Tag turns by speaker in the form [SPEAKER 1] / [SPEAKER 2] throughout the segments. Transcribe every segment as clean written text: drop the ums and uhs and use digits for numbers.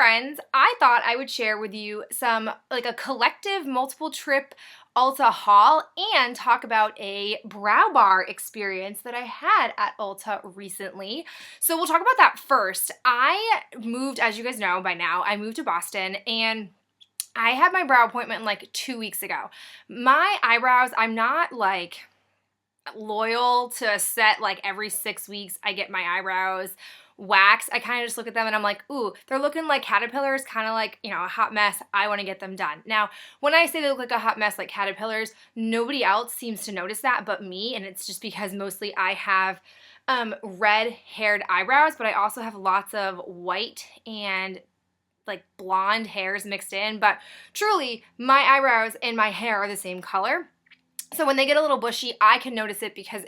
[SPEAKER 1] friends, I thought I would share with you some, like a collective multiple trip Ulta haul and talk about a brow bar experience that I had at Ulta recently. So we'll talk about that first. I moved, as you guys know by now, I moved to Boston and I had my brow appointment like 2 weeks ago. My eyebrows, I'm not like loyal to a set like every 6 weeks I get my eyebrows waxed. I kind of just look at them and I'm like, ooh, they're looking like caterpillars, kind of like, you know, a hot mess. I want to get them done. Now, when I say they look like a hot mess like caterpillars, nobody else seems to notice that but me, and it's just because mostly I have red haired eyebrows, but I also have lots of white and like blonde hairs mixed in, but truly my eyebrows and my hair are the same color. So when they get a little bushy, I can notice it because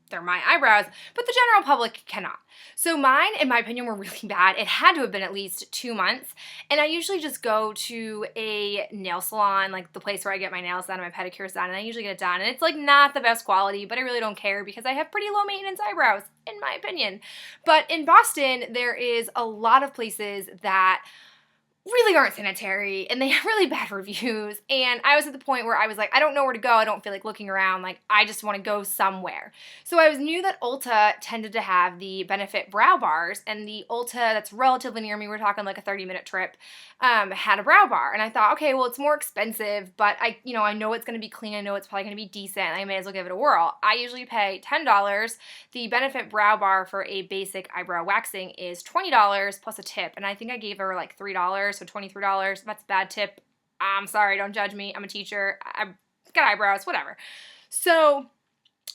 [SPEAKER 1] they're my eyebrows, but the general public cannot. So mine, in my opinion, were really bad. It had to have been at least 2 months. And I usually just go to a nail salon, like the place where I get my nails done and my pedicures done, and I usually get it done. And it's like not the best quality, but I really don't care because I have pretty low maintenance eyebrows, in my opinion. But in Boston, there is a lot of places that really aren't sanitary and they have really bad reviews, and I was at the point where I was like, I don't know where to go, I don't feel like looking around, like I just want to go somewhere. So I knew that Ulta tended to have the Benefit brow bars, and the Ulta that's relatively near me, we're talking like a 30-minute trip, had a brow bar, and I thought, okay, well it's more expensive, but I know it's going to be clean, I know it's probably going to be decent, I may as well give it a whirl. I usually pay $10. The Benefit brow bar for a basic eyebrow waxing is $20 plus a tip, and I think I gave her like $3, so $23. That's a bad tip. I'm sorry, don't judge me. I'm a teacher. I've got eyebrows, whatever. So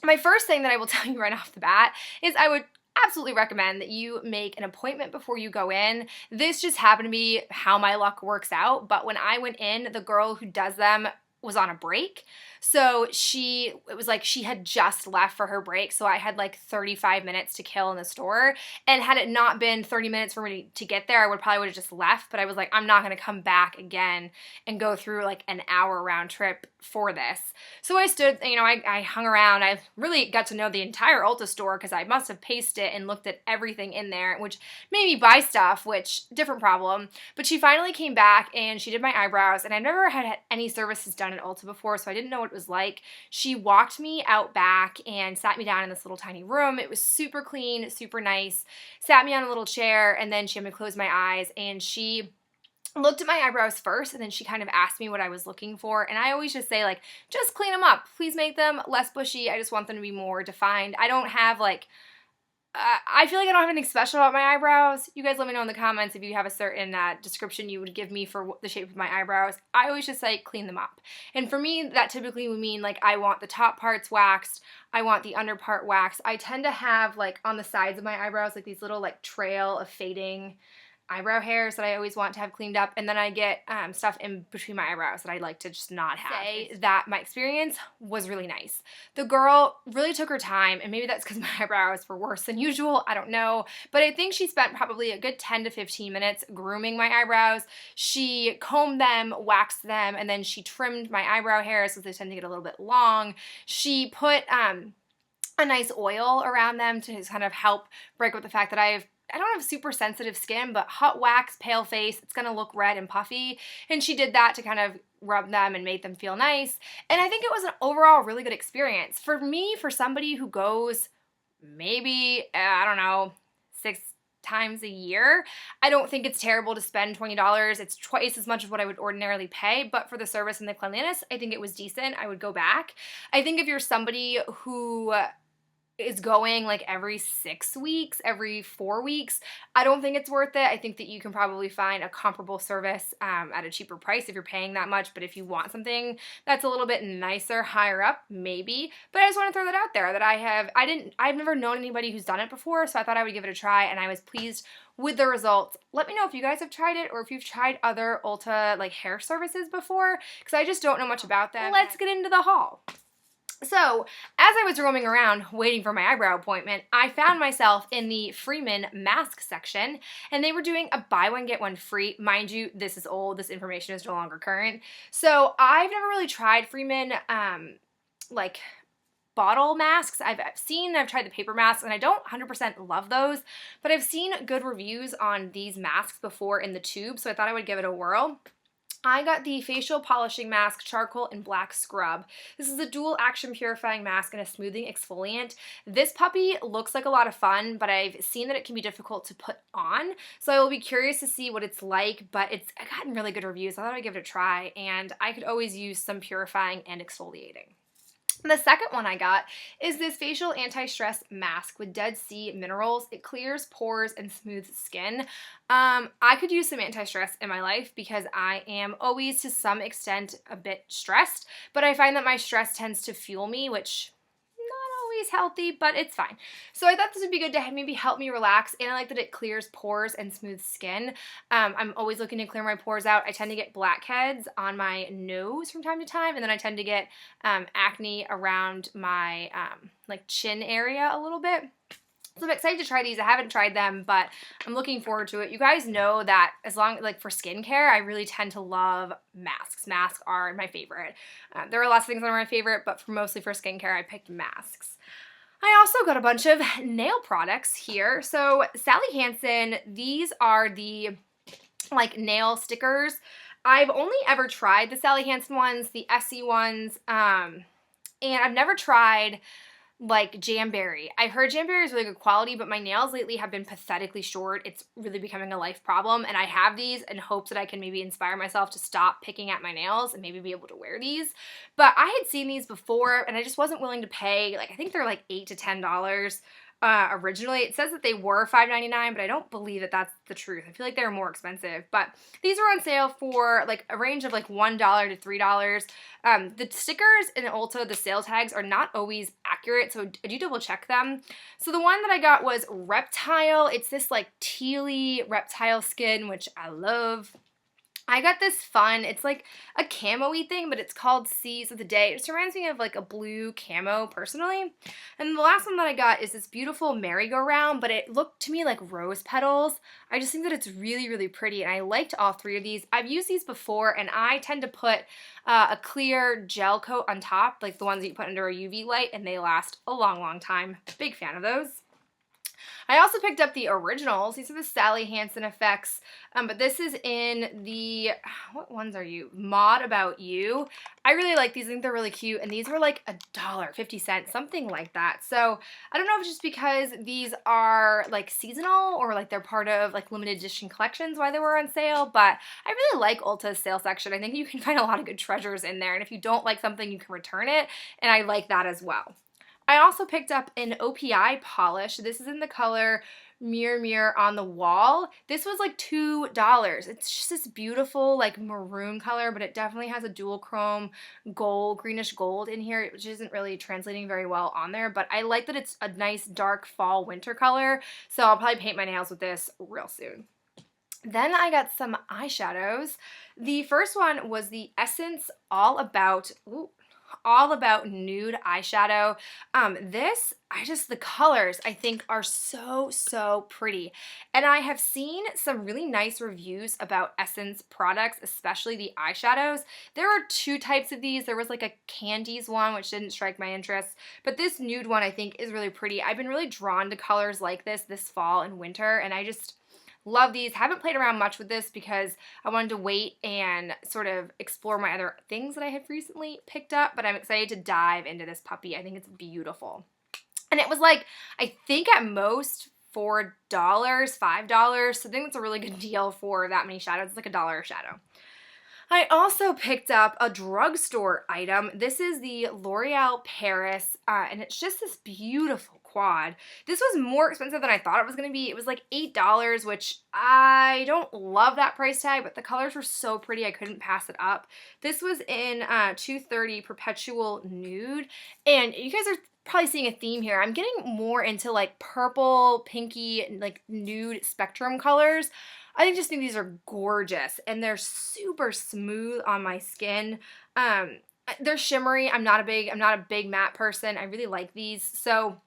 [SPEAKER 1] my first thing that I will tell you right off the bat is I would absolutely recommend that you make an appointment before you go in. This just happened to be how my luck works out, but when I went in, the girl who does them was on a break. So it was like she had just left for her break, so I had like 35 minutes to kill in the store, and had it not been 30 minutes for me to get there, I would have just left, but I was like, I'm not going to come back again and go through like an hour round trip for this. So I stood, I hung around. I really got to know the entire Ulta store because I must have paced it and looked at everything in there, which made me buy stuff, which, different problem. But she finally came back and she did my eyebrows, and I've never had any services done at Ulta before, so I didn't know what it was like. She walked me out back and sat me down in this little tiny room. It was super clean, super nice, sat me on a little chair, and then she had me close my eyes, and she looked at my eyebrows first, and then she kind of asked me what I was looking for, and I always just say, like, just clean them up. Please make them less bushy. I just want them to be more defined. I don't have, like, I feel like I don't have anything special about my eyebrows. You guys let me know in the comments if you have a certain description you would give me for the shape of my eyebrows. I always just say clean them up. And for me, that typically would mean like I want the top parts waxed, I want the under part waxed. I tend to have like on the sides of my eyebrows like these little like trail of fading eyebrow hairs that I always want to have cleaned up, and then I get stuff in between my eyebrows that I like to just not have. Say that my experience was really nice. The girl really took her time, and maybe that's because my eyebrows were worse than usual, I don't know, but I think she spent probably a good 10 to 15 minutes grooming my eyebrows. She combed them, waxed them, and then she trimmed my eyebrow hairs so they tend to get a little bit long. She put a nice oil around them to just kind of help break up the fact that I don't have super sensitive skin, but hot wax, pale face, it's gonna look red and puffy. And she did that to kind of rub them and make them feel nice. And I think it was an overall really good experience. For me, for somebody who goes maybe, I don't know, 6 times a year, I don't think it's terrible to spend $20. It's twice as much of what I would ordinarily pay, but for the service and the cleanliness, I think it was decent. I would go back. I think if you're somebody who is going like every 6 weeks, every 4 weeks, I don't think it's worth it. I think that you can probably find a comparable service at a cheaper price if you're paying that much, but if you want something that's a little bit nicer, higher up, maybe. But I just want to throw that out there that I've never known anybody who's done it before, so I thought I would give it a try, and I was pleased with the results. Let me know if you guys have tried it or if you've tried other Ulta like hair services before, because I just don't know much about them. Let's get into the haul. So, as I was roaming around waiting for my eyebrow appointment, I found myself in the Freeman mask section, and they were doing a buy one get one free. Mind you, this is old, this information is no longer current. So, I've never really tried Freeman, like bottle masks. I've tried the paper masks, and I don't 100% love those, but I've seen good reviews on these masks before in the tube, so I thought I would give it a whirl. I got the facial polishing mask, charcoal and black scrub. This is a dual action purifying mask and a smoothing exfoliant. This puppy looks like a lot of fun, but I've seen that it can be difficult to put on, so I will be curious to see what it's like, but I've gotten really good reviews. I thought I'd give it a try, and I could always use some purifying and exfoliating. The second one I got is this facial anti-stress mask with Dead Sea minerals. It clears pores and smooths skin. I could use some anti-stress in my life because I am always to some extent a bit stressed, but I find that my stress tends to fuel me, which always healthy, but it's fine. So I thought this would be good to maybe help me relax, and I like that it clears pores and smooths skin. I'm always looking to clear my pores out. I tend to get blackheads on my nose from time to time, and then I tend to get acne around my like chin area a little bit. So I'm excited to try these. I haven't tried them, but I'm looking forward to it. You guys know that like for skincare, I really tend to love masks. Masks are my favorite. There are lots of things that are my favorite, but mostly for skincare, I picked masks. I also got a bunch of nail products here. So Sally Hansen, these are the like nail stickers. I've only ever tried the Sally Hansen ones, the Essie ones, and I've never tried like Jamberry. I've heard Jamberry is really good quality, but my nails lately have been pathetically short. It's really becoming a life problem, and I have these in hopes that I can maybe inspire myself to stop picking at my nails and maybe be able to wear these. But I had seen these before, and I just wasn't willing to pay, like I think they're like $8 to $10 originally. It says that they were $5.99, but I don't believe that that's the truth. I feel like they're more expensive, but these were on sale for like a range of like $1 to $3. The stickers in Ulta, the sale tags are not always accurate, so I do double check them. So the one that I got was Reptile. It's this like tealy reptile skin, which I love. I got this fun, it's like a camo-y thing, but it's called Seas of the Day. It just reminds me of like a blue camo personally. And the last one that I got is this beautiful merry-go-round, but it looked to me like rose petals. I just think that it's really, really pretty, and I liked all three of these. I've used these before, and I tend to put a clear gel coat on top, like the ones that you put under a UV light, and they last a long, long time. Big fan of those. I also picked up the originals. These are the Sally Hansen effects, but this is in the, what ones are you? Mod About You. I really like these. I think they're really cute, and these were like $1.50, something like that. So I don't know if it's just because these are like seasonal or like they're part of like limited edition collections why they were on sale, but I really like Ulta's sale section. I think you can find a lot of good treasures in there, and if you don't like something, you can return it, and I like that as well. I also picked up an OPI polish. This is in the color Mirror Mirror on the Wall. This was like $2. It's just this beautiful like maroon color, but it definitely has a dual chrome gold, greenish gold in here, which isn't really translating very well on there, but I like that it's a nice dark fall winter color, so I'll probably paint my nails with this real soon. Then I got some eyeshadows. The first one was the Essence All About Nude eyeshadow. The colors I think are so pretty. And I have seen some really nice reviews about Essence products, especially the eyeshadows. There are two types of these. There was like a candies one, which didn't strike my interest, but this nude one I think is really pretty. I've been really drawn to colors like this fall and winter, and I just love these. Haven't played around much with this because I wanted to wait and sort of explore my other things that I have recently picked up, but I'm excited to dive into this puppy. I think it's beautiful. And it was like, I think at most $4, $5, so I think that's a really good deal for that many shadows. It's like $1 a shadow. I also picked up a drugstore item. This is the L'Oreal Paris, and it's just this beautiful quad. This was more expensive than I thought it was going to be. It was like $8, which I don't love that price tag, but the colors were so pretty I couldn't pass it up. This was in 230 Perpetual Nude, and you guys are probably seeing a theme here. I'm getting more into like purple, pinky, like nude spectrum colors. I just think these are gorgeous, and they're super smooth on my skin. They're shimmery. I'm not a big matte person. I really like these. So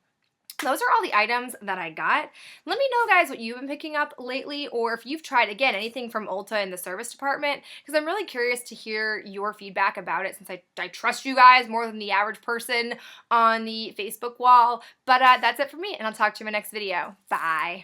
[SPEAKER 1] those are all the items that I got. Let me know, guys, what you've been picking up lately, or if you've tried, again, anything from Ulta in the service department, because I'm really curious to hear your feedback about it, since I trust you guys more than the average person on the Facebook wall. But that's it for me, and I'll talk to you in my next video. Bye.